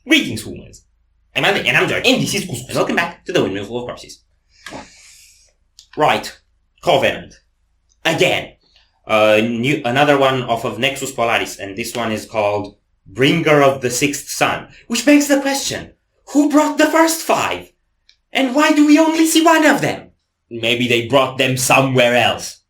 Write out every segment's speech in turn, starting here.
Greetings, humans. I'm Andy, and I'm George, and this is Couscous. And welcome back to the Windmill full of corpses. Right. Covenant. Again. Another one off of Nexus Polaris, and this one is called Bringer of the Sixth Sun. Which begs the question, who brought the first 5? And why do we only see one of them? Maybe they brought them somewhere else.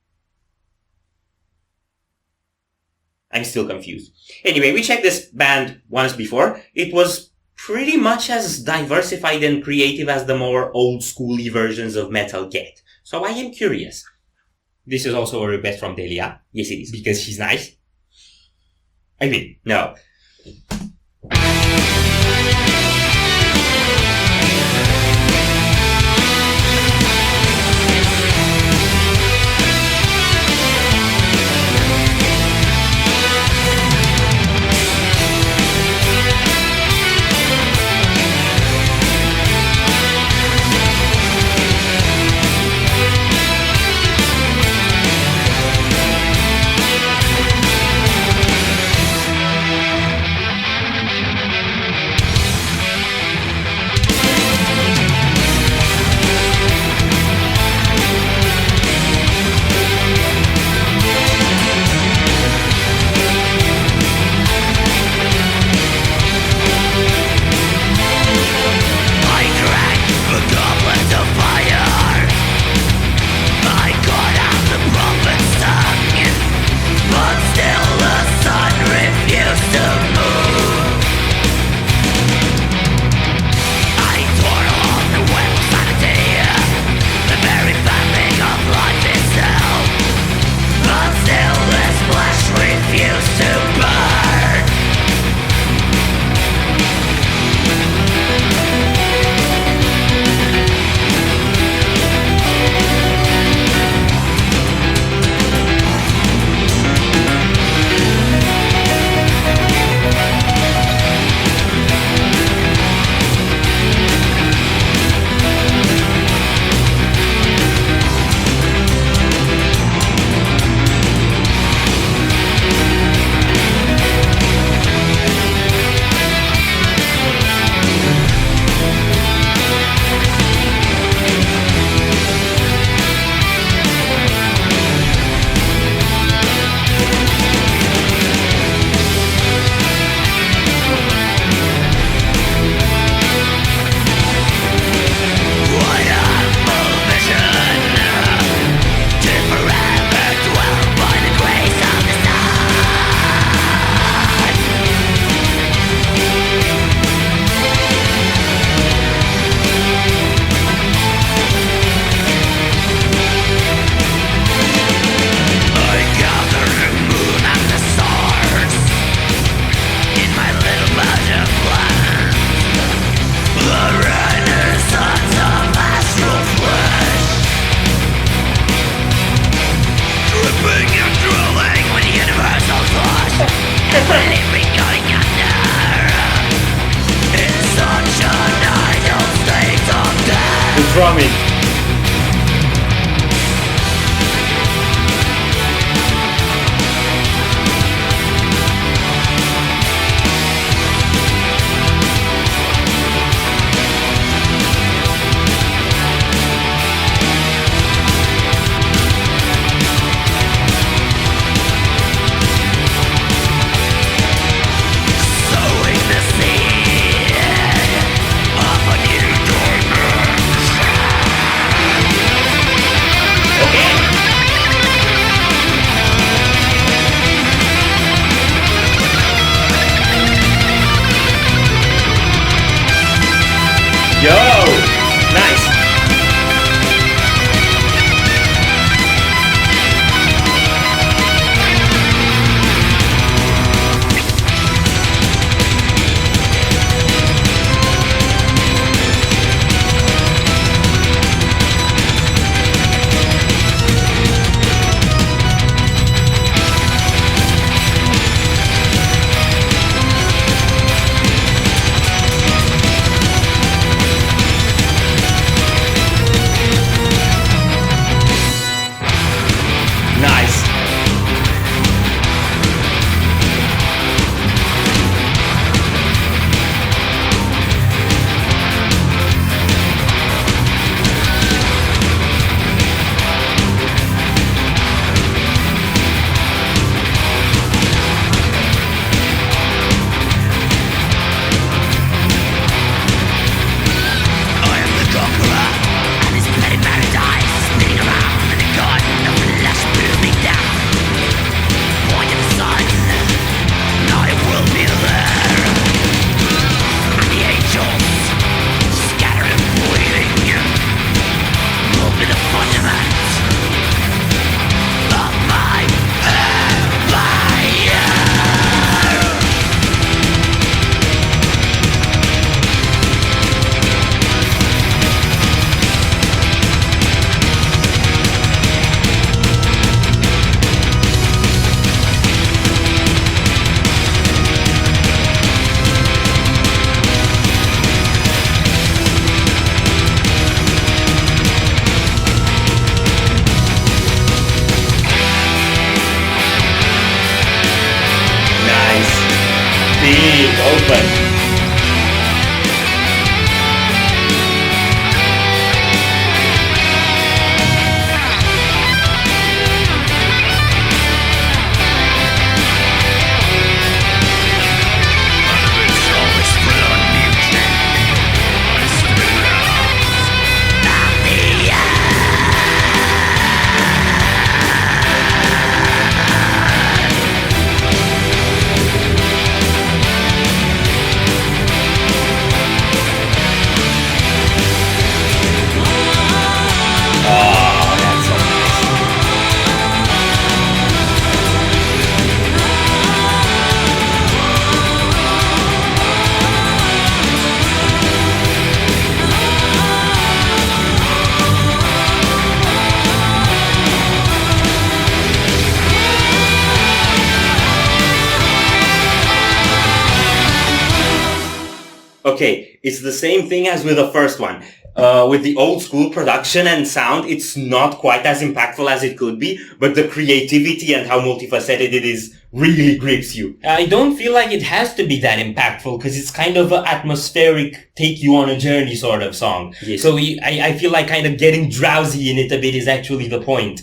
I'm still confused. Anyway, we checked this band once before. It was pretty much as diversified and creative as the more old-schooly versions of metal get. So I am curious. This is also a request from Delia. Yes, it is, because she's nice. I mean, no. Drumming. Yo! Nice! Okay, it's the same thing as with the first one. With the old school production and sound, it's not quite as impactful as it could be, but the creativity and how multifaceted it is really grips you. I don't feel like it has to be that impactful because it's kind of an atmospheric, take you on a journey sort of song. Yes. So I feel like kind of getting drowsy in it a bit is actually the point.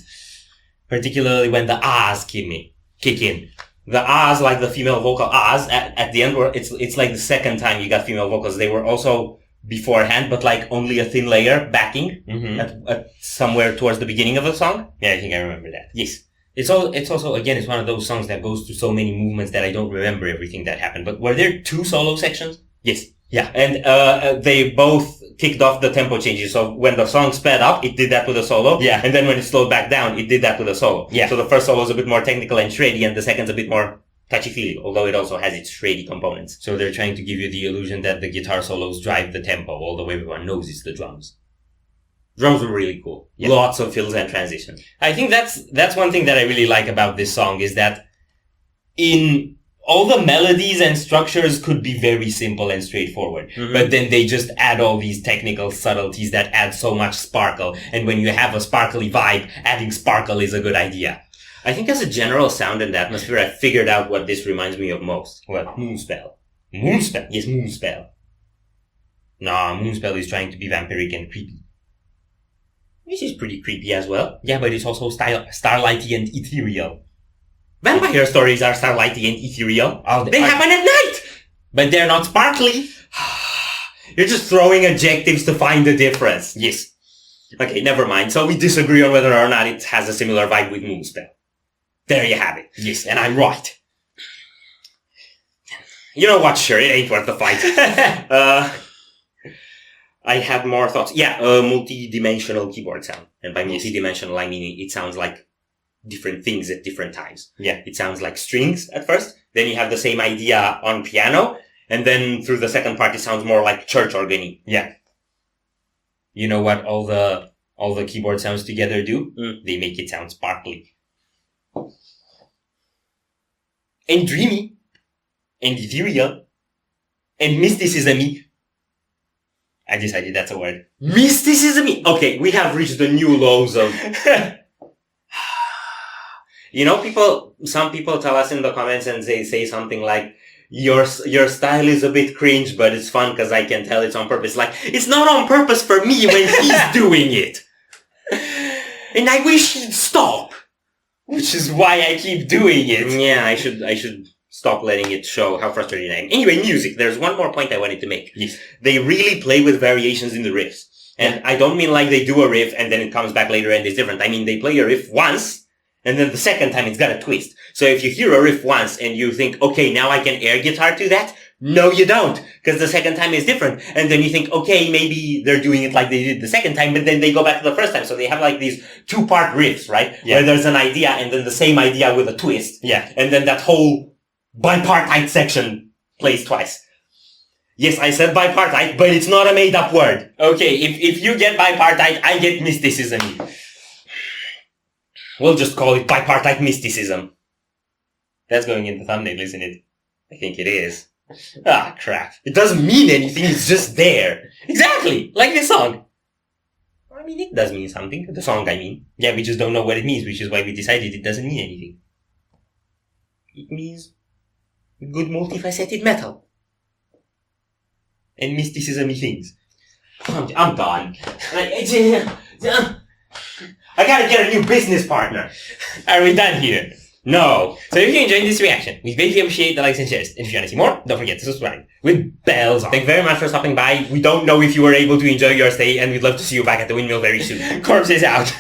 Particularly when the ahs kick in. The ahs, like the female vocal ahs, at the end, it's like the second time you got female vocals. They were also beforehand, but like only a thin layer backing at somewhere towards the beginning of the song. Yeah, I think I remember that. Yes. It's also, again, it's one of those songs that goes through so many movements that I don't remember everything that happened. But were there 2 solo sections? Yes. Yeah. And they both kicked off the tempo changes. So when the song sped up, it did that with a solo. Yeah. And then when it slowed back down, it did that with a solo. Yeah. So the first solo is a bit more technical and shreddy, and the second's a bit more touchy-feely, although it also has its shreddy components. So they're trying to give you the illusion that the guitar solos drive the tempo, although everyone knows it's the drums. Drums were really cool. Yeah. Lots of fills and transitions. I think that's one thing that I really like about this song is that in all the melodies and structures could be very simple and straightforward, but then they just add all these technical subtleties that add so much sparkle. And when you have a sparkly vibe, adding sparkle is a good idea. I think as a general sound and atmosphere, I figured out what this reminds me of most. What? Moonspell. Moonspell? Yes, Moonspell. Nah, Moonspell is trying to be vampiric and creepy. This is pretty creepy as well. Yeah, but it's also starlighty and ethereal. Vampire stories are starlighty and ethereal. They happen at night! But they're not sparkly. You're just throwing adjectives to find the difference. Yes. Okay, never mind. So we disagree on whether or not it has a similar vibe with Moonspell. There you have it. Yes, and I'm right. You know what? Sure, it ain't worth the fight. I had more thoughts. Yeah, multi-dimensional keyboard sound. And by multi-dimensional, I mean it sounds like different things at different times. Yeah. It sounds like strings at first. Then you have the same idea on piano. And then through the second part, it sounds more like church organ-y. Yeah. You know what all the keyboard sounds together do? They make it sound sparkly. And dreamy. And ethereal. And mysticism-y. I decided that's a word. Mysticism-y! Okay, we have reached the new lows of... You know, some people tell us in the comments and they say something like, your style is a bit cringe, but it's fun because I can tell it's on purpose. Like, it's not on purpose for me when he's doing it. And I wish he'd stop. Which is why I keep doing it. Yeah, I should stop letting it show how frustrated I am. Anyway, music. There's one more point I wanted to make. Yes. They really play with variations in the riffs. And I don't mean like they do a riff and then it comes back later and it's different. I mean, they play a riff once and then the second time it's got a twist. So if you hear a riff once and you think, okay, now I can air guitar to that. No, you don't. Because the second time is different. And then you think, okay, maybe they're doing it like they did the second time, but then they go back to the first time. So they have like these 2-part riffs, right? Yeah. Where there's an idea and then the same idea with a twist. Yeah. And then that whole bipartite section plays twice. Yes, I said bipartite, but it's not a made-up word. Okay, if you get bipartite, I get mysticism. We'll just call it bipartite mysticism. That's going in the thumbnail, isn't it? I think it is. Ah, crap. It doesn't mean anything, it's just there. Exactly! Like this song. I mean, it does mean something. The song, I mean. Yeah, we just don't know what it means, which is why we decided it doesn't mean anything. It means good multifaceted metal. And mysticism-y things. I'm done. I gotta get a new business partner. Are we done here? No. So if you enjoyed this reaction, we greatly appreciate the likes and shares. And if you want to see more, don't forget to subscribe with bells on. Thank you very much for stopping by. We don't know if you were able to enjoy your stay, and we'd love to see you back at the Windmill very soon. Corpse is out.